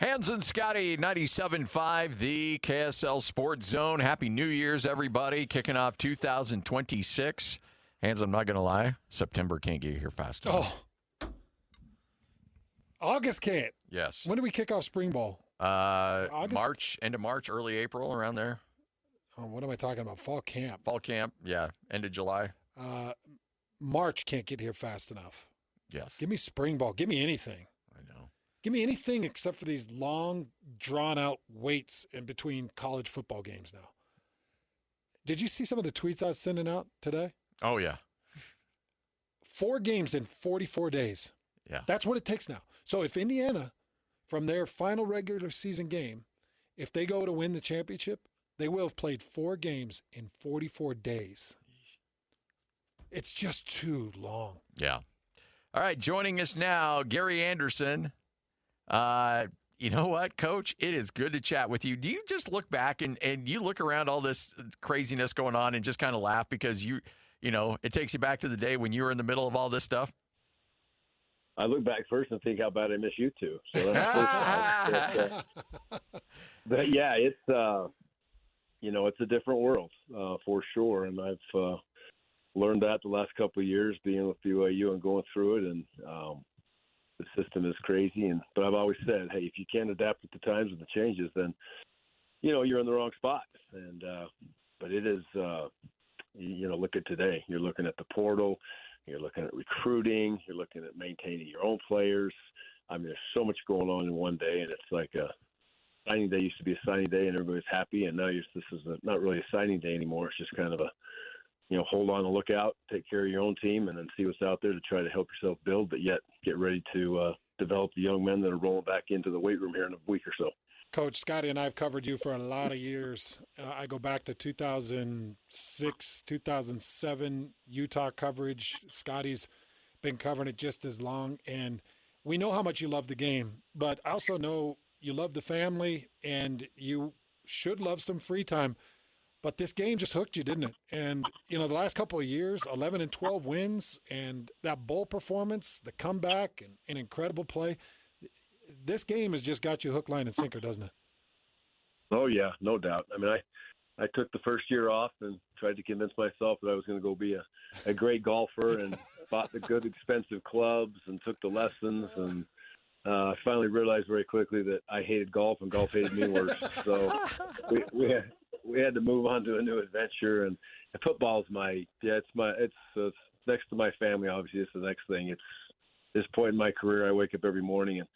Hans and Scotty, 97.5, the KSL Sports Zone. Happy New Year's, everybody. Kicking off 2026. Hans, I'm not going to lie. September can't get here fast enough. August can't. Yes. When do we kick off spring ball? March, end of March, early April, around there. Oh, what am I talking about? Fall camp. Fall camp, yeah. End of July. March can't get here fast enough. Yes. Give me spring ball. Give me anything. I know. Give me anything except for these long, drawn-out waits in between college football games now. Did you see some of the tweets I was sending out today? Oh, yeah. 4 games in 44 days. Yeah. That's what it takes now. So if Indiana, from their final regular season game, if they go to win the championship, they will have played 4 games in 44 days. It's just too long. Yeah. All right, joining us now, Gary Andersen. You know what, Coach? It is good to chat with you. Do you just look back and you look around all this craziness going on and just kind of laugh because you know, it takes you back to the day when you were in the middle of all this stuff? I look back first and think how bad I miss you two. So that's but yeah, it's it's a different world for sure, and I've learned that the last couple of years being with BYU and going through it, and the system is crazy. But I've always said, hey, if you can't adapt with the times and the changes, then you're in the wrong spot. And but it is, look at today. You're looking at the portal. You're looking at recruiting. You're looking at maintaining your own players. I mean, there's so much going on in one day, and it's like a signing day used to be a signing day, and everybody's happy. And now this is not really a signing day anymore. It's just kind of a, hold on and look out, take care of your own team, and then see what's out there to try to help yourself build, but yet get ready to develop the young men that are rolling back into the weight room here in a week or so. Coach, Scotty and I have covered you for a lot of years. I go back to 2006, 2007 Utah coverage. Scotty's been covering it just as long, and we know how much you love the game, but I also know you love the family, and you should love some free time. But this game just hooked you, didn't it? And, the last couple of years, 11 and 12 wins, and that bowl performance, the comeback, and an incredible play. This game has just got you hook, line, and sinker, doesn't it? Oh, yeah, no doubt. I mean, I took the first year off and tried to convince myself that I was going to go be a great golfer and bought the good, expensive clubs and took the lessons. And I finally realized very quickly that I hated golf and golf hated me worse. So we had to move on to a new adventure. And football is it's next to my family. Obviously, it's the next thing. It's this point in my career. I wake up every morning and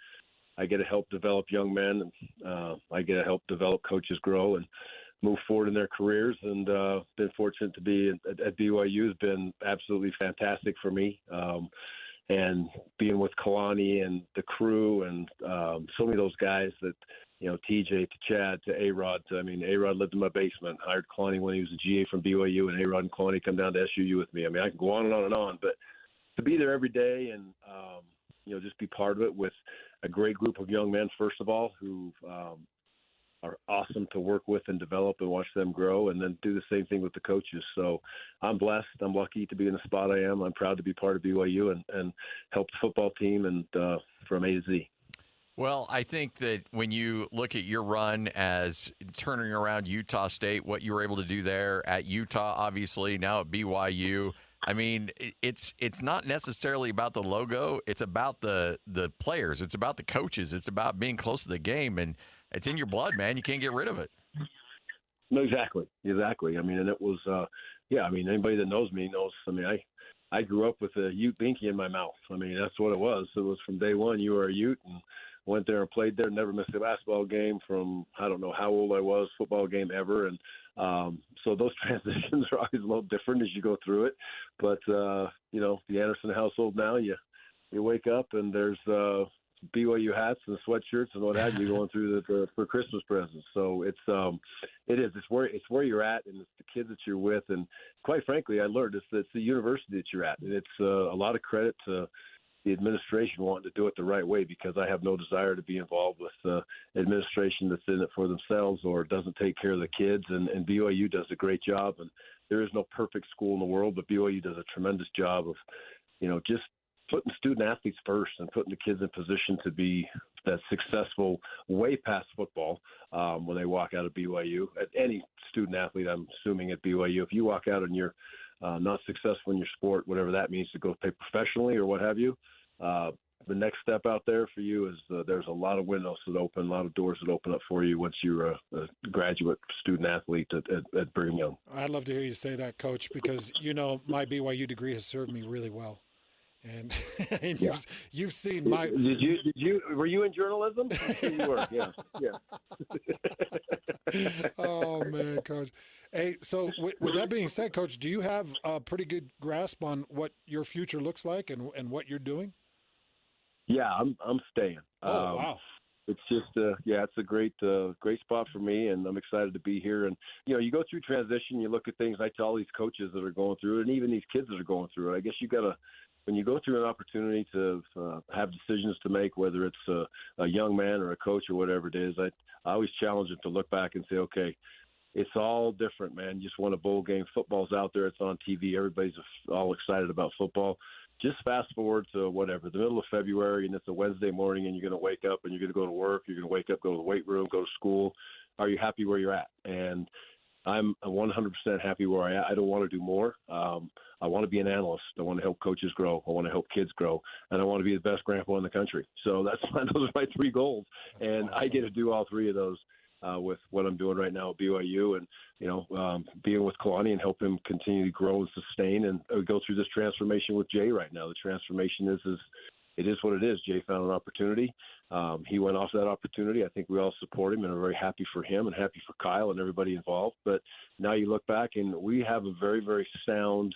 I get to help develop young men, and I get to help develop coaches grow and move forward in their careers. And been fortunate to be at BYU has been absolutely fantastic for me. And being with Kalani and the crew and so many of those guys that, TJ to Chad to A-Rod. A-Rod lived in my basement. Hired Kalani when he was a GA from BYU, and A-Rod and Kalani come down to SUU with me. I mean, I can go on and on and on, but to be there every day and, just be part of it with a great group of young men, first of all, who are awesome to work with and develop and watch them grow, and then do the same thing with the coaches. So I'm blessed. I'm lucky to be in the spot I am. I'm proud to be part of BYU and help the football team and from A to Z. Well, I think that when you look at your run as turning around Utah State, what you were able to do there at Utah, obviously, now at BYU, I mean, it's not necessarily about the logo. It's about the players. It's about the coaches. It's about being close to the game, and it's in your blood, man. You can't get rid of it. No, exactly. I mean, and it was, anybody that knows me knows. I mean, I grew up with a Ute binky in my mouth. I mean, that's what it was. It was from day one. You were a Ute, and went there and played there. Never missed a basketball game from I don't know how old I was, football game ever, and so those transitions are always a little different as you go through it. But the Andersen household now, you wake up and there's BYU hats and sweatshirts and what have you going through for Christmas presents. So it's where you're at, and it's the kids that you're with, and quite frankly, I learned it's the university that you're at, and it's a lot of credit to the administration wanting to do it the right way, because I have no desire to be involved with administration that's in it for themselves or doesn't take care of the kids. And BYU does a great job. And there is no perfect school in the world, but BYU does a tremendous job of, just putting student athletes first and putting the kids in position to be that successful way past football when they walk out of BYU. At any student athlete, I'm assuming at BYU, if you walk out and you're not successful in your sport, whatever that means, to go play professionally or what have you, the next step out there for you is there's a lot of windows that open, a lot of doors that open up for you once you're a graduate student athlete at Brigham Young. I'd love to hear you say that, Coach, because my BYU degree has served me really well. And, and you've seen my. Were you in journalism? I'm sure you were. Yeah. Oh man, Coach. Hey, so with that being said, Coach, do you have a pretty good grasp on what your future looks like and what you're doing? Yeah, I'm staying. Oh wow. It's just it's a great spot for me, and I'm excited to be here. And you go through transition, you look at things. I tell all these coaches that are going through it, and even these kids that are going through it. I guess you got to. When you go through an opportunity to have decisions to make, whether it's a young man or a coach or whatever it is, I always challenge them to look back and say, okay, it's all different, man. You just won a bowl game. Football's out there. It's on TV. Everybody's all excited about football. Just fast forward to whatever, the middle of February, and it's a Wednesday morning, and you're going to wake up and you're going to go to work. You're going to wake up, go to the weight room, go to school. Are you happy where you're at? And I'm 100% happy where I am. I don't want to do more. I want to be an analyst. I want to help coaches grow. I want to help kids grow. And I want to be the best grandpa in the country. So those are my three goals. That's and awesome. I get to do all three of those with what I'm doing right now at BYU and, being with Kalani and help him continue to grow and sustain and go through this transformation with Jay right now. The transformation is it is what it is. Jay found an opportunity. He went off that opportunity. I think we all support him and are very happy for him and happy for Kyle and everybody involved. But now you look back and we have a very, very sound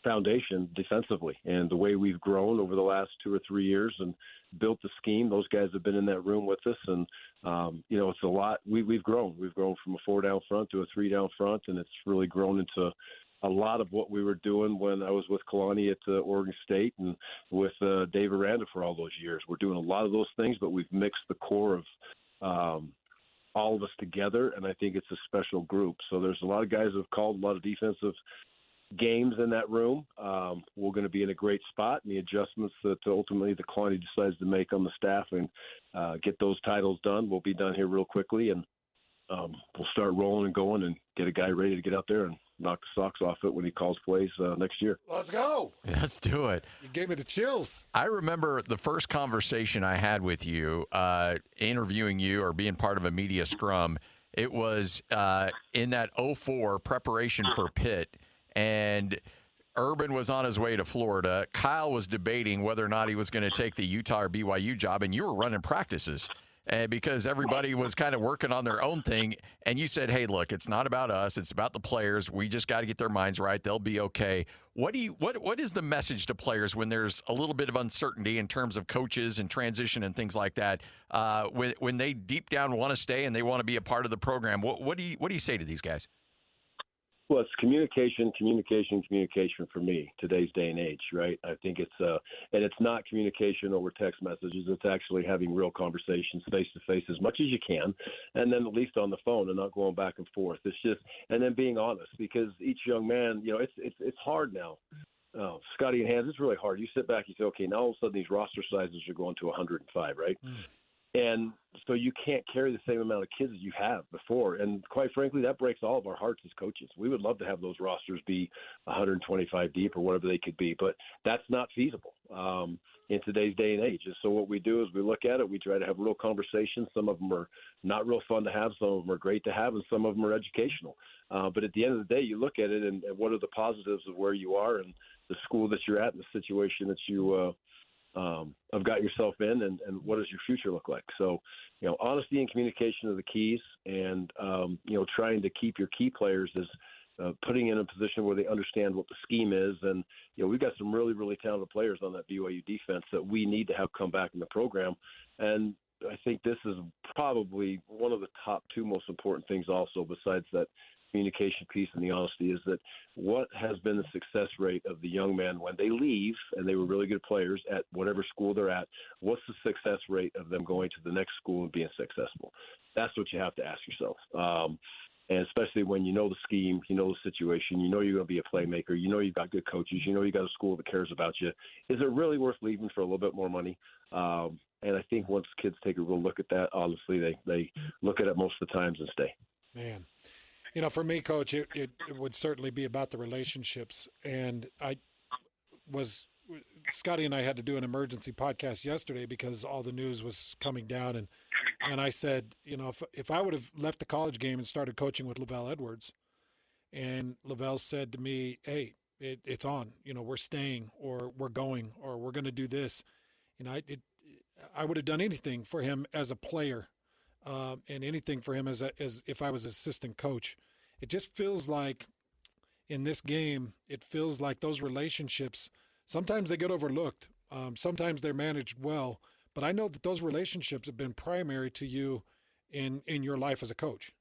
foundation defensively. And the way we've grown over the last 2 or 3 years and built the scheme, those guys have been in that room with us. And, it's a lot. We've grown. We've grown from a 4-down front to a 3-down front, and it's really grown into a lot of what we were doing when I was with Kalani at Oregon State and with Dave Aranda for all those years. We're doing a lot of those things, but we've mixed the core of all of us together, and I think it's a special group. So there's a lot of guys who have called a lot of defensive games in that room. We're going to be in a great spot, and the adjustments that ultimately the Kalani decides to make on the staff and get those titles done will be done here real quickly, and we'll start rolling and going and get a guy ready to get out there and knock the socks off it when he calls plays next year. Let's go. Let's do it. You gave me the chills. I remember the first conversation I had with you, interviewing you or being part of a media scrum. It was in that 04 preparation for Pitt, and Urban was on his way to Florida. Kyle was debating whether or not he was going to take the Utah or BYU job, and you were running practices. Because everybody was kind of working on their own thing. And you said, hey, look, it's not about us. It's about the players. We just got to get their minds right. They'll be okay. What is the message to players when there's a little bit of uncertainty in terms of coaches and transition and things like that? When they deep down want to stay and they want to be a part of the program, what do you say to these guys? Well, it's communication for me, today's day and age, right? I think and it's not communication over text messages. It's actually having real conversations face to face as much as you can, and then at least on the phone and not going back and forth. It's just, and then being honest, because each young man, it's hard now. Scotty and Hans, it's really hard. You sit back, you say, okay, now all of a sudden these roster sizes are going to 105, right? And so you can't carry the same amount of kids as you have before. And quite frankly, that breaks all of our hearts as coaches. We would love to have those rosters be 125 deep or whatever they could be, but that's not feasible in today's day and age. And so what we do is we look at it, we try to have real conversations. Some of them are not real fun to have, some of them are great to have, and some of them are educational. But at the end of the day, you look at it and what are the positives of where you are and the school that you're at and the situation that you have got yourself in, and what does your future look like? So, honesty and communication are the keys, and, trying to keep your key players is putting in a position where they understand what the scheme is. And, we've got some really, really talented players on that BYU defense that we need to have come back in the program. And I think this is probably one of the top two most important things also, besides that communication piece and the honesty, is that what has been the success rate of the young men when they leave, and they were really good players at whatever school they're at, what's the success rate of them going to the next school and being successful? That's what you have to ask yourself. And especially when you know the scheme, you know the situation, you know you're going to be a playmaker, you know you've got good coaches, you know you got a school that cares about you. Is it really worth leaving for a little bit more money? And I think once kids take a real look at that, honestly, they look at it most of the times and stay. Man, for me, Coach, it would certainly be about the relationships. And Scotty and I had to do an emergency podcast yesterday because all the news was coming down. And I said, if I would have left the college game and started coaching with Lavelle Edwards, and Lavelle said to me, hey, it's on, we're staying, or we're going, or we're going to do this. I would have done anything for him as a player, and anything for him as if I was assistant coach. It just feels like in this game, it feels like those relationships, sometimes they get overlooked. Sometimes they're managed well, but I know that those relationships have been primary to you in your life as a coach.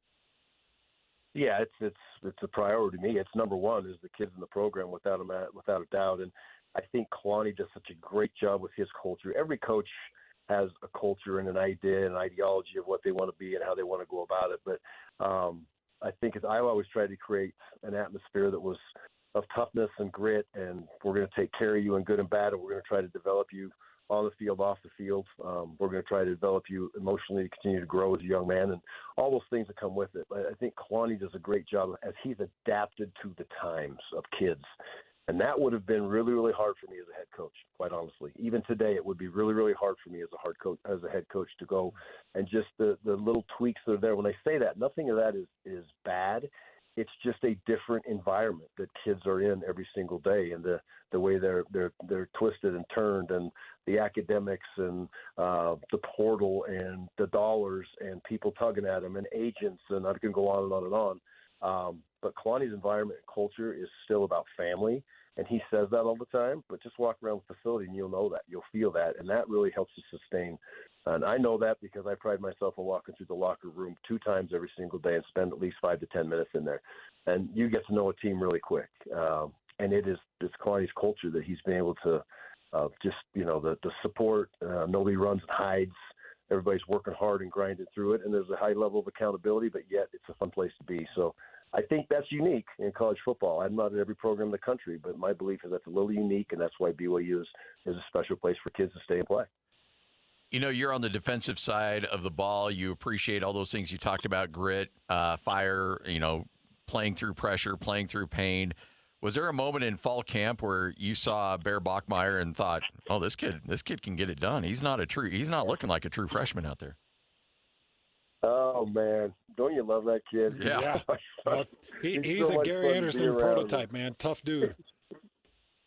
Yeah, it's a priority to me. It's number one is the kids in the program without a doubt. And I think Kalani does such a great job with his culture. Every coach has a culture and an idea and ideology of what they want to be and how they want to go about it. But I think I always try to create an atmosphere that was of toughness and grit, and we're going to take care of you in good and bad, and we're going to try to develop you on the field, off the field. We're going to try to develop you emotionally to continue to grow as a young man and all those things that come with it. I think Kalani does a great job as he's adapted to the times of kids. And that would have been really, really hard for me as a head coach, quite honestly. Even today, it would be really, really hard for me as a head coach to go and just the little tweaks that are there. When I say that, nothing of that is bad. It's just a different environment that kids are in every single day, and the way they're twisted and turned, and the academics and the portal and the dollars and people tugging at them and agents, and I can go on and on and on. But Kalani's environment and culture is still about family, and he says that all the time. But just walk around the facility and you'll know that. You'll feel that, and that really helps to sustain. And I know that because I pride myself on walking through the locker room 2 times every single day and spend at least 5 to 10 minutes in there. And you get to know a team really quick. And it's Kalani's culture that he's been able to the support. Nobody runs and hides. Everybody's working hard and grinding through it, and there's a high level of accountability, but yet it's a fun place to be. So I think that's unique in college football. I'm not at every program in the country, but my belief is that's a little unique, and that's why BYU is a special place for kids to stay and play. You're on the defensive side of the ball. You appreciate all those things you talked about, grit, fire, playing through pressure, playing through pain. Was there a moment in fall camp where you saw Bear Bachmeier and thought, "Oh, this kid can get it done. He's not looking like a true freshman out there." Oh man, don't you love that kid? Yeah. Well, he's so a Gary Andersen prototype, man. Tough dude.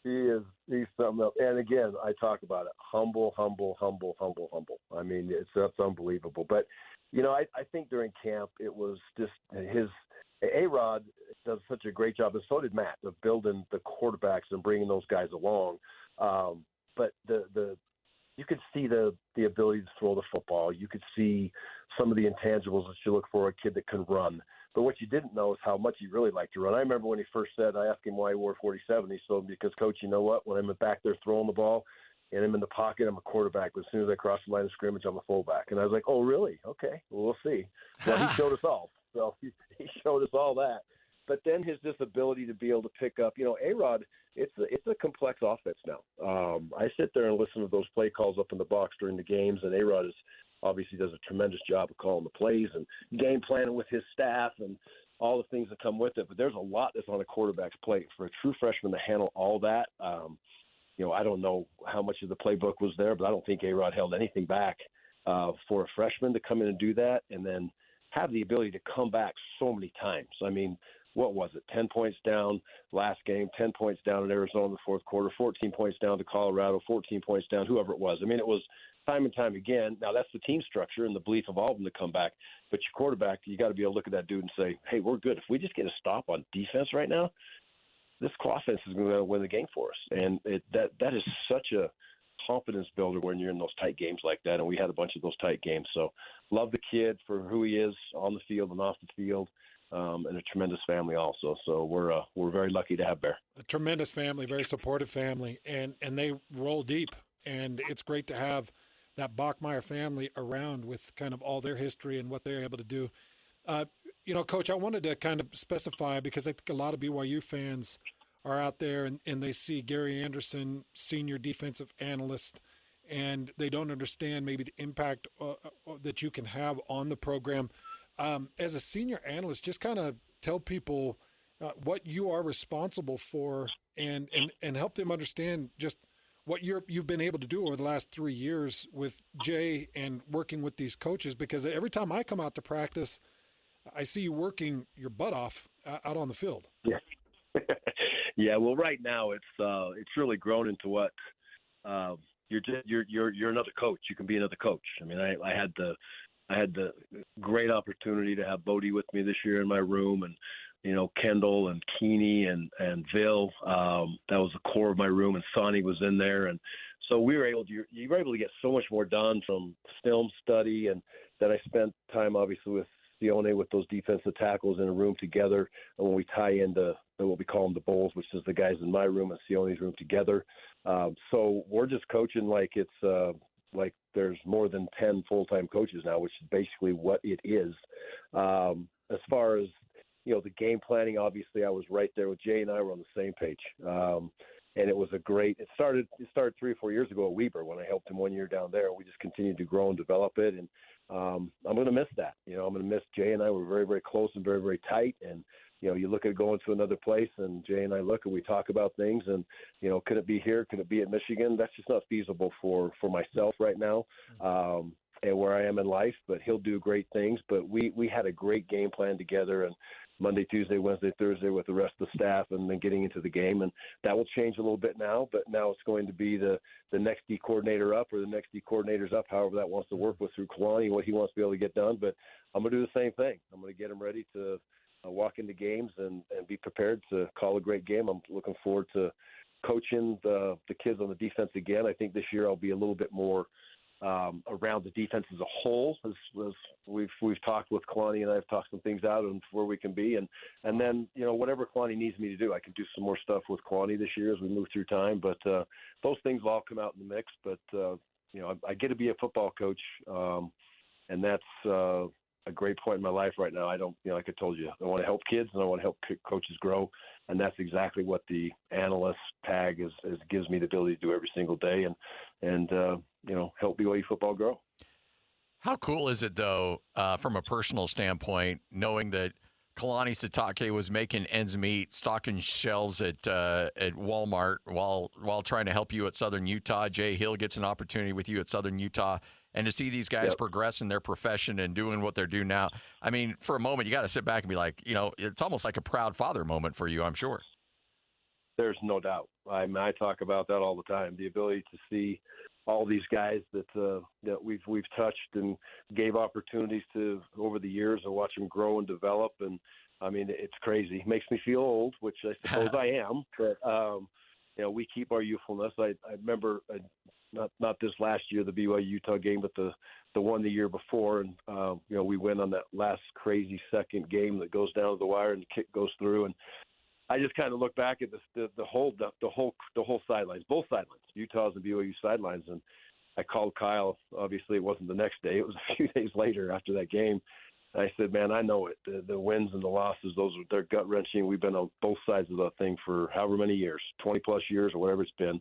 He's something else. And again, I talk about it. Humble. I mean, that's unbelievable. But, I think during camp, it was just A-Rod does such a great job, and so did Matt, of building the quarterbacks and bringing those guys along. But you could see the ability to throw the football. You could see some of the intangibles that you look for a kid that can run. But what you didn't know is how much he really liked to run. I remember when he first said, I asked him why he wore 47. He said, because, Coach, you know what? When I'm back there throwing the ball and I'm in the pocket, I'm a quarterback. But as soon as I cross the line of scrimmage, I'm a fullback. And I was like, oh, really? Okay, well, we'll see. Well, he showed us all. So he showed us all that. But then his ability to be able to pick up, A-Rod, it's a complex offense now. I sit there and listen to those play calls up in the box during the games, and A-Rod obviously does a tremendous job of calling the plays and game planning with his staff and all the things that come with it. But there's a lot that's on a quarterback's plate. For a true freshman to handle all that, I don't know how much of the playbook was there, but I don't think A-Rod held anything back for a freshman to come in and do that and then have the ability to come back so many times. I mean, what was it, 10 points down last game, 10 points down in Arizona in the fourth quarter, 14 points down to Colorado, 14 points down, whoever it was. I mean, it was time and time again. Now, that's the team structure and the belief of all of them to come back. But your quarterback, you got to be able to look at that dude and say, hey, we're good. If we just get a stop on defense right now, this offense is going to win the game for us. And that is such a confidence builder when you're in those tight games like that. And we had a bunch of those tight games. So love the kid for who he is on the field and off the field. And a tremendous family also. So we're very lucky to have Bear. A tremendous family, very supportive family, and they roll deep. And it's great to have that Bachmeier family around with kind of all their history and what they're able to do. Coach, I wanted to kind of specify because I think a lot of BYU fans are out there and they see Gary Andersen, senior defensive analyst, and they don't understand maybe the impact that you can have on the program. As a senior analyst, just kind of tell people what you are responsible for and help them understand just what you've been able to do over the last 3 years with Jay and working with these coaches, because every time I come out to practice, I see you working your butt off out on the field. Yeah. Yeah. Well, right now it's really grown into what you're another coach. You can be another coach. I mean, I had the great opportunity to have Bodie with me this year in my room, and Kendall and Keeney and Vil. That was the core of my room, and Sonny was in there, and so you were able to get so much more done from film study, and then I spent time obviously with Sione with those defensive tackles in a room together, and when we tie into what we call them the bowls, which is the guys in my room and Sione's room together. So we're just coaching like it's like there's more than 10 full-time coaches now, which is basically what it is. As far as the game planning, obviously I was right there with Jay, and I were on the same page. And it was it started 3 or 4 years ago at Weber when I helped him 1 year down there. We just continued to grow and develop it. And I'm going to miss that. I'm going to miss Jay and I. We're very, very close and very, very tight. And, you look at going to another place, and Jay and I look and we talk about things, and, could it be here? Could it be at Michigan? That's just not feasible for myself right now. And where I am in life, but he'll do great things. But we had a great game plan together, and Monday, Tuesday, Wednesday, Thursday with the rest of the staff, and then getting into the game. And that will change a little bit now, but now it's going to be the next D coordinator up or the next D coordinators up, however that wants to work with through Kalani, what he wants to be able to get done. But I'm going to do the same thing. I'm going to get him ready to walk into games and be prepared to call a great game. I'm looking forward to coaching the kids on the defense again. I think this year I'll be a little bit more around the defense as a whole, as we've talked with Kalani, and I've talked some things out and where we can be, and then whatever Kalani needs me to do, I can do some more stuff with Kalani this year as we move through time. But those things will all come out in the mix. But I get to be a football coach, and that's a great point in my life right now. I don't, like I told you, I want to help kids and I want to help coaches grow, and that's exactly what the analyst tag gives me the ability to do every single day, and help BYU football grow. How cool is it, though, from a personal standpoint, knowing that Kalani Sitake was making ends meet, stocking shelves at Walmart while trying to help you at Southern Utah? Jay Hill gets an opportunity with you at Southern Utah, and to see these guys progress in their profession and doing what they're doing now. I mean, for a moment, you got to sit back and be like, it's almost like a proud father moment for you, I'm sure. There's no doubt. I talk about that all the time. The ability to see all these guys that we've touched and gave opportunities to over the years, and watch them grow and develop. And I mean, it's crazy. It makes me feel old, which I suppose I am. But we keep our youthfulness. I remember not this last year, the BYU Utah game, but the one the year before, and we went on that last crazy second game that goes down to the wire and the kick goes through, and I just kind of look back at the whole sidelines, both sidelines, Utah's and BYU sidelines, and I called Kyle. Obviously, it wasn't the next day; it was a few days later after that game. And I said, "Man, I know it. The wins and the losses; they're gut wrenching. We've been on both sides of the thing for however many years, 20 plus years or whatever it's been,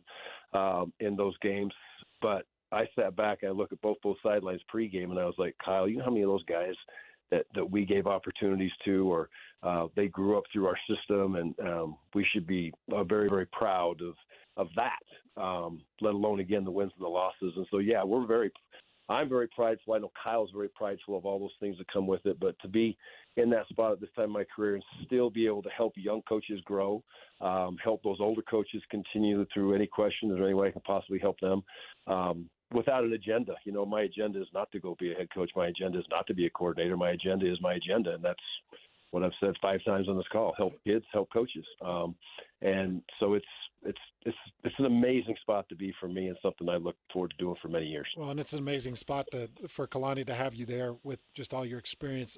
in those games. But I sat back and I looked at both sidelines pregame, and I was like, Kyle, you know how many of those guys that we gave opportunities to, or they grew up through our system, and we should be very, very proud of that, let alone, again, the wins and the losses. And so, yeah, I'm very prideful. I know Kyle's very prideful of all those things that come with it, but to be in that spot at this time in my career and still be able to help young coaches grow, help those older coaches continue through any questions or any way I can possibly help them, without an agenda. My agenda is not to go be a head coach. My agenda is not to be a coordinator. My agenda is my agenda, and that's what I've said 5 times on this call: help kids, help coaches. And so it's an amazing spot to be for me, and something I look forward to doing for many years. Well, and it's an amazing spot for Kalani to have you there with just all your experience.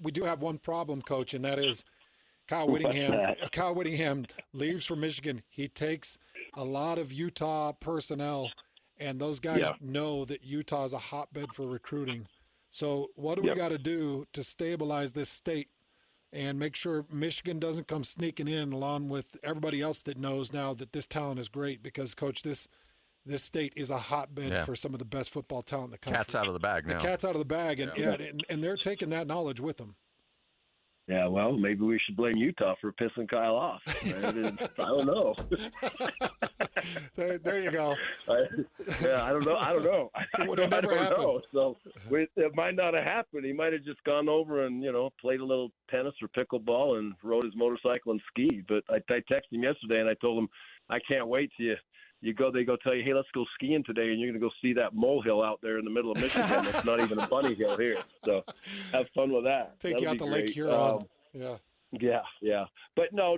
We do have one problem, Coach, and that is Kyle Whittingham. Kyle Whittingham leaves for Michigan. He takes a lot of Utah personnel, and those guys know that Utah is a hotbed for recruiting. So what do we got to do to stabilize this state and make sure Michigan doesn't come sneaking in along with everybody else that knows now that this talent is great? Because, Coach, this state is a hotbed for some of the best football talent in the country. Cat's out of the bag now. The cat's out of the bag, and they're taking that knowledge with them. Yeah, well, maybe we should blame Utah for pissing Kyle off. I don't know. There you go. I don't know. I would have never happened. Know. So it might not have happened. He might have just gone over and, played a little tennis or pickleball and rode his motorcycle and skied. But I texted him yesterday, and I told him, I can't wait till they go tell you, hey, let's go skiing today, and you're going to go see that molehill out there in the middle of Michigan. That's not even a bunny hill here. So have fun with that. Take you out to Lake Huron. Yeah. But no,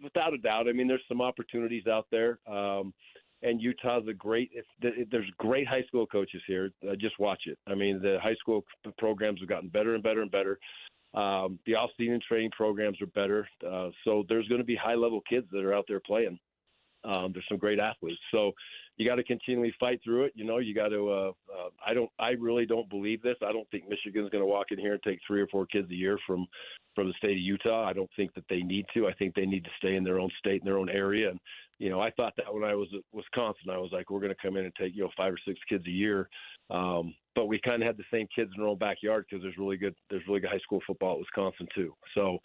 without a doubt. I mean, there's some opportunities out there. And Utah's there's great high school coaches here. Just watch it. I mean, the high school programs have gotten better and better and better. The off-season training programs are better. So there's going to be high-level kids that are out there playing. There's some great athletes. So you got to continually fight through it. You got to, I really don't believe this. I don't think Michigan's going to walk in here and take 3 or 4 kids a year from the state of Utah. I don't think that they need to. I think they need to stay in their own state, in their own area. And, I thought that when I was at Wisconsin, I was like, we're going to come in and take, 5 or 6 kids a year. But we kind of had the same kids in our own backyard because there's really good high school football at Wisconsin too. So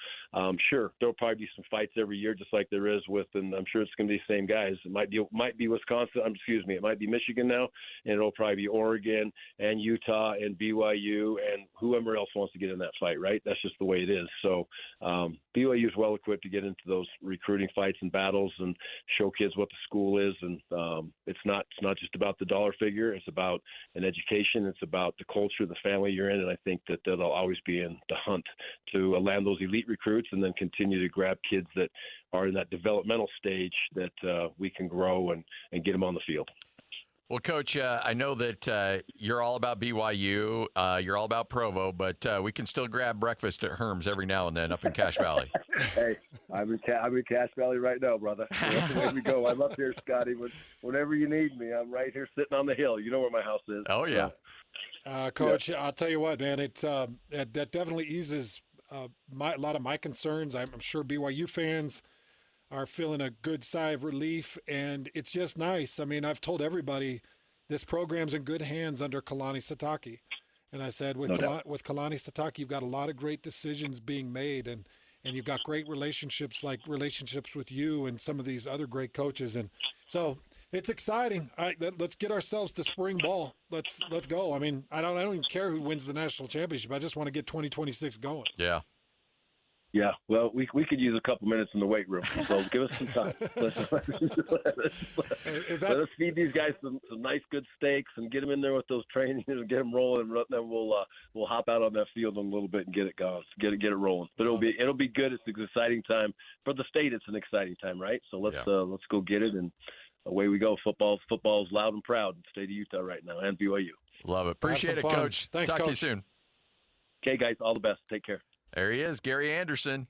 sure, there'll probably be some fights every year, just like there is and I'm sure it's going to be the same guys. It might be Wisconsin. It might be Michigan now, and it'll probably be Oregon and Utah and BYU and whoever else wants to get in that fight. Right? That's just the way it is. So BYU is well equipped to get into those recruiting fights and battles and show kids what the school is. And it's not just about the dollar figure. It's about an education. It's about the culture, the family you're in, and I think that they'll always be in the hunt to land those elite recruits and then continue to grab kids that are in that developmental stage that we can grow and get them on the field. Well, Coach, I know that you're all about BYU, you're all about Provo, but we can still grab breakfast at Herm's every now and then up in Cache Valley. Hey, I'm in Cache Valley right now, brother. There we go. I'm up here, Scotty. Whenever you need me, I'm right here sitting on the hill. You know where my house is. Oh, yeah. Coach, I'll tell you what, man, that definitely eases a lot of my concerns. I'm sure BYU fans are feeling a good sigh of relief, and it's just nice. I mean, I've told everybody this program's in good hands under Kalani Sitake. And I said, with Kalani Sitake, you've got a lot of great decisions being made, and you've got great relationships with you and some of these other great coaches. And so it's exciting. Let's get ourselves to spring ball. Let's go. I mean, I don't even care who wins the national championship. I just want to get 2026 going. Yeah. Yeah, well, we could use a couple minutes in the weight room, so give us some time. Let us feed these guys some nice, good steaks and get them in there with those trainings and get them rolling. And then we'll hop out on that field in a little bit and get it going, get it rolling. But it'll be good. It's an exciting time for the state. It's an exciting time, right? So let's go get it, and away we go. Football's loud and proud in the state of Utah right now, and BYU. Love it. Appreciate it, Coach. Thanks, Talk Coach. to you soon. Okay, guys, all the best. Take care. There he is, Gary Andersen.